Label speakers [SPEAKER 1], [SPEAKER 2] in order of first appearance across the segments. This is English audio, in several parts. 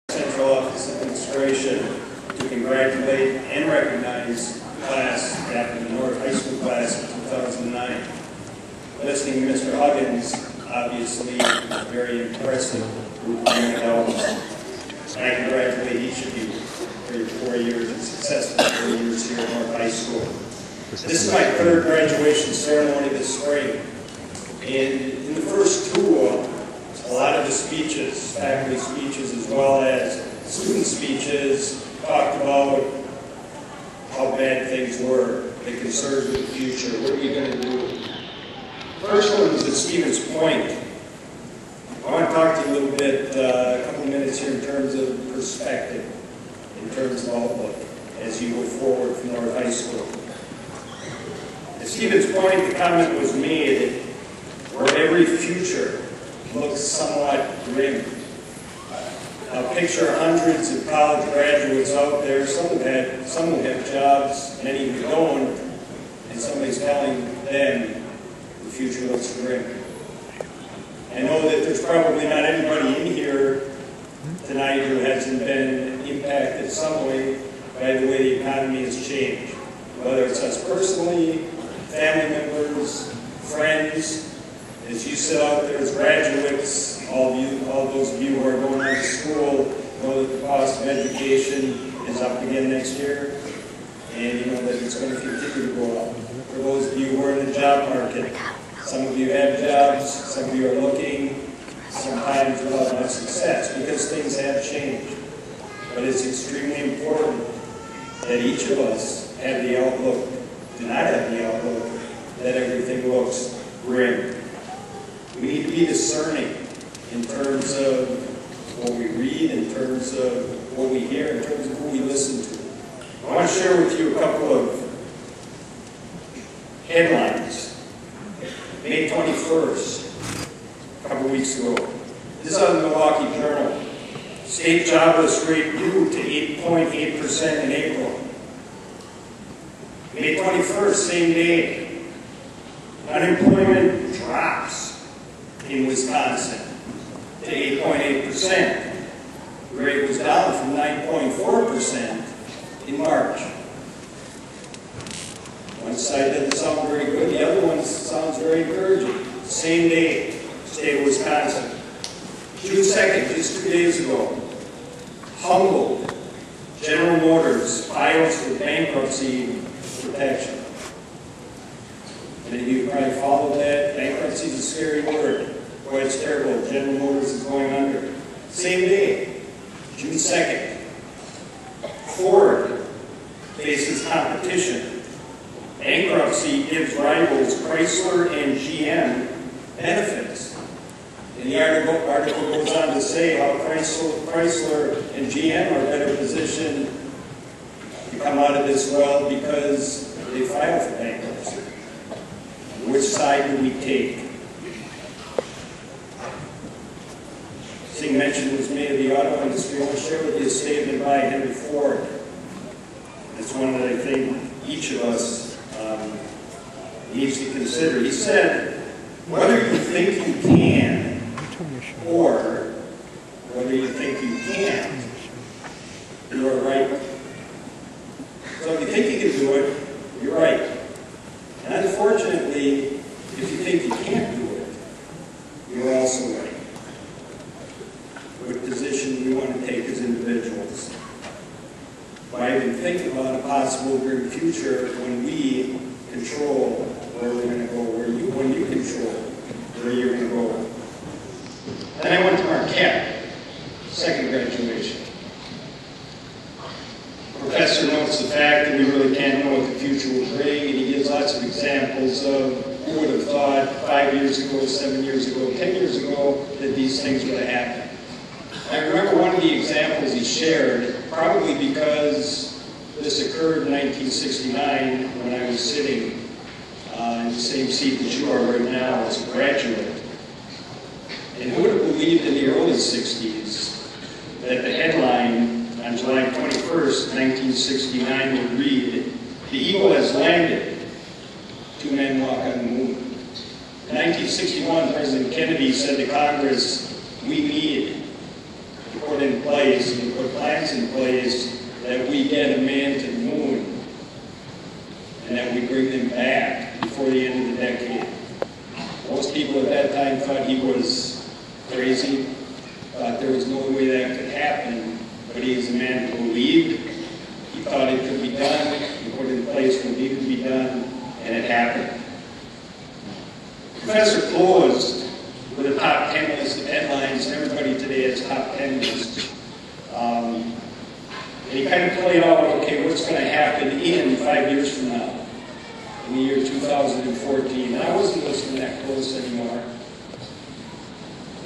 [SPEAKER 1] Central Office of Administration to congratulate and recognize the class after the North High School class of 2009. Listening to Mr. Huggins, obviously very impressive group of young adults. And I congratulate each of you for your 4 years and successful 4 years here at North High School. This is my third graduation ceremony this spring. And in the first two, a lot of the speeches, faculty speeches as well as student speeches, talked about how bad things were, the concerns with the future, what are you going to do? First one was at Stevens Point. I want to talk to you a little bit, a couple of minutes here in terms of perspective, in terms of outlook, as you go forward from North High School. At Stevens Point, the comment was made where every future looks somewhat grim. Now picture hundreds of college graduates out there, some will have jobs, many who don't, and somebody's telling them the future looks grim. I know that there's probably not anybody in here tonight who hasn't been impacted some way by the way the economy has changed. Whether it's us personally, family members, friends. As you sit out there as graduates, all those of you who are going to school know that the cost of education is up again next year, and you know that it's going to continue to go up. For those of you who are in the job market, some of you have jobs, some of you are looking, sometimes without much success, because things have changed. But it's extremely important that each of us have the outlook, do not have the outlook, that everything looks grim. We need to be discerning in terms of what we read, in terms of what we hear, in terms of who we listen to. I want to share with you a couple of headlines. May 21st, a couple of weeks ago. This is out of the Milwaukee Journal. State jobless rate grew to 8.8% in April. May 21st, same day, unemployment drops in Wisconsin to 8.8%. The rate was down from 9.4% in March. One side doesn't sound very good, the other one sounds very encouraging. Same day, state of Wisconsin. June 2nd, just 2 days ago, Humboldt, General Motors files for bankruptcy protection. Many of you probably followed that. Bankruptcy is a scary word. Boy, it's terrible. General Motors is going under. Same day, June 2nd, Ford faces competition. Bankruptcy gives rivals Chrysler and GM benefits. And the article goes on to say how Chrysler and GM are better positioned to come out of this well because they filed for bankruptcy. Which side do we take? Mention was made of the auto industry. I want to share with you a statement by Henry Ford. It's one that I think each of us needs to consider. He said, whether you think you can or whether you think you can't, you are right. So if you think you can do it, you're right. And unfortunately, if you think you can't do it, you're also right. What position we want to take as individuals. By even thinking about a possible grim future when we control where we're going to go, when you control where you're going to go. Then I went to Marquette, second graduation. The professor notes the fact that we really can't know what the future will bring, and he gives lots of examples of who would have thought 5 years ago, 7 years ago, 10 years ago that these things would have happened. I remember one of the examples he shared, probably because this occurred in 1969 when I was sitting in the same seat that you are right now as a graduate. And who would have believed in the early 60s that the headline on July 21st, 1969 would read, "The Eagle has landed, 2 men walk on the moon." In 1961, President Kennedy said to Congress, we need to put in place place and put plans in place that we get a man to the moon and that we bring them back before the end of the decade. Most people at that time thought he was crazy, thought there was no way that could happen, but he is a man who believed. He thought it could be done. He put it in place what needed to be done, and it happened. Professor closed with a top 10 list of headlines, and everybody today has top 10 lists. And he kind of played out, okay, what's going to happen in 5 years from now, in the year 2014. And I wasn't listening that close anymore.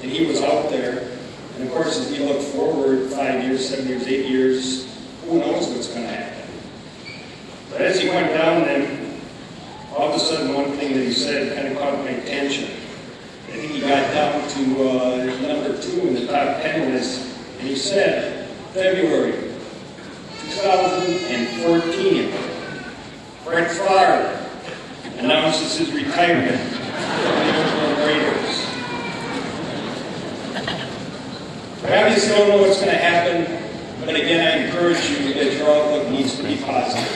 [SPEAKER 1] And he was out there. And of course, as we look forward 5 years, 7 years, 8 years, who knows what's going to happen. But as he went down, then all of a sudden, one thing that he said kind of caught my attention. I think he got down to number 2 in the top 10 list, and he said, February 2014, Brett Favre announces his retirement from the Oakland Raiders. We obviously don't know what's going to happen, but again, I encourage you that your outlook needs to be positive.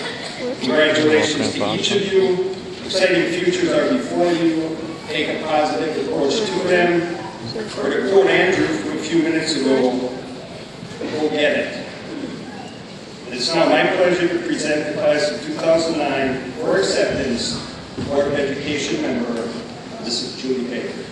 [SPEAKER 1] Congratulations to each of you. Exciting futures are before you. Take a positive approach to them. Or to quote Andrew from a few minutes ago, go get it. It's now my pleasure to present the class of 2009 for acceptance, Board of Education member, Mrs. Julie Baker.